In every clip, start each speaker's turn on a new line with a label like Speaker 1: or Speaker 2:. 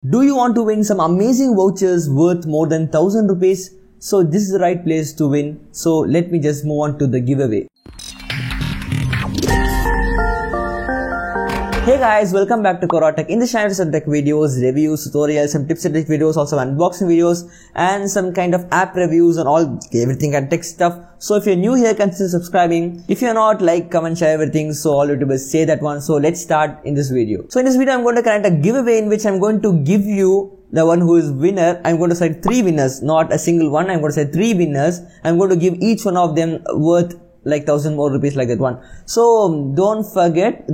Speaker 1: Do you want to win some amazing vouchers worth more than 1000 rupees? So this is the right place to win. So let me just move on to the giveaway. Hey guys, welcome back to Korotech. In this channel, some tech videos, reviews, tutorials, some tips and tricks videos, also unboxing videos, and some kind of app reviews and all everything and tech stuff. So if you're new here, consider subscribing. If you're not, like, comment, share everything. So all YouTubers say that one. So let's start in this video. So in this video, I'm going to connect a giveaway in which I'm going to give you the one who is winner. I'm going to select 3 winners, not a single one. I'm going to say 3 winners. I'm going to give each one of them worth like 1000 more rupees, like that one. So don't forget,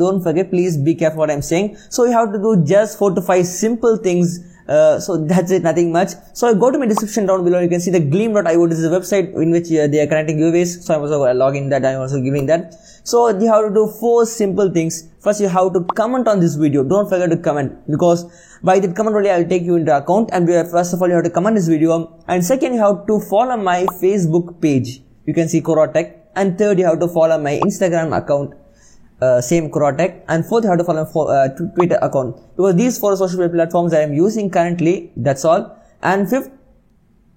Speaker 1: please be careful what I'm saying. So you have to do just 4 to 5 simple things. So that's it, nothing much. So go to my description down below. You can see the gleam.io. This is a website in which they are connecting giveaways. So I'm also logging that. I'm also giving that. So you have to do 4 simple things. First, you have to comment on this video. Don't forget to comment, because by that comment only I'll take you into account. And first of all, you have to comment this video. And second, you have to follow my Facebook page. You can see Korotech. And third, you have to follow my Instagram account, same Korotech. And fourth, you have to follow my Twitter account, because these 4 social media platforms I am using currently. That's all. And fifth,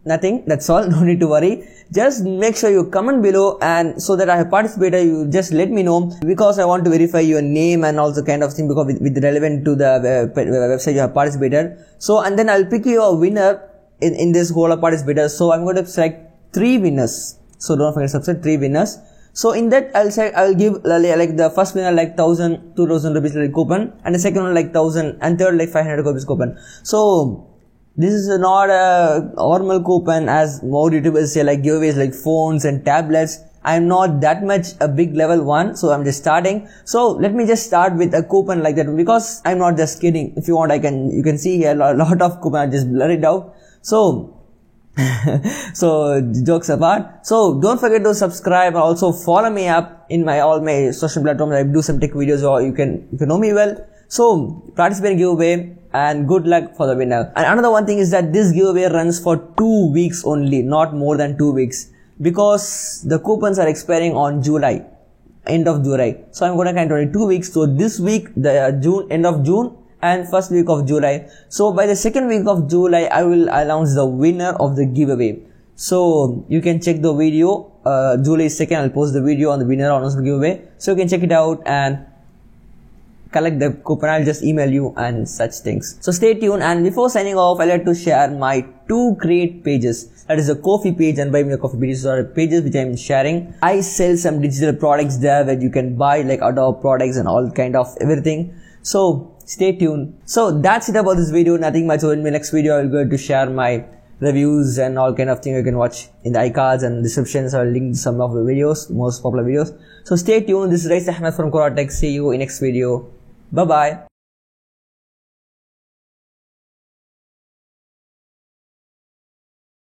Speaker 1: nothing. That's all. No need to worry. Just make sure you comment below, and so that I have participated, you just let me know, because I want to verify your name and also kind of thing, because with relevant to the website you have participated. So, and then I'll pick you a winner in this whole of participators. So I'm going to select 3 winners. So don't forget to subscribe 3 winners. So in that I'll give like the first winner like 2000 rupees like coupon, and the second one like 1000, and third like 500 rupees coupon. So this is not a normal coupon as more YouTubers say, like giveaways like phones and tablets. I'm not that much a big level one, so I'm just starting. So let me just start with a coupon like that, because I'm not just kidding. If you want, you can see here a lot of coupon. I just blur it out. So so jokes apart, so don't forget to subscribe and also follow me up in all my social platforms. I do some tech videos, or you can know me well. So participate in giveaway, and good luck for the winner. And another one thing is that this giveaway runs for 2 weeks only, not more than 2 weeks, because the coupons are expiring on July, end of July. So I'm going to count only 2 weeks. So this week, the end of June, and first week of July. So by the second week of July, I will announce the winner of the giveaway. So you can check the video. July 2nd, I'll post the video on the winner announcement giveaway. So you can check it out and collect the coupon. I'll just email you and such things. So stay tuned. And before signing off, I'd like to share my 2 great pages. That is the Ko-fi page and Buy Me a Coffee pages. Are pages which I'm sharing. I sell some digital products there where you can buy like Adobe products and all kind of everything. So stay tuned. So that's it about this video. Nothing much. So in my next video, I'm going to share my reviews and all kind of things you can watch in the iCards and descriptions. I'll link some of the videos, most popular videos. So stay tuned. This is Rais Ahmed from Korotech. See you in next video. Bye bye.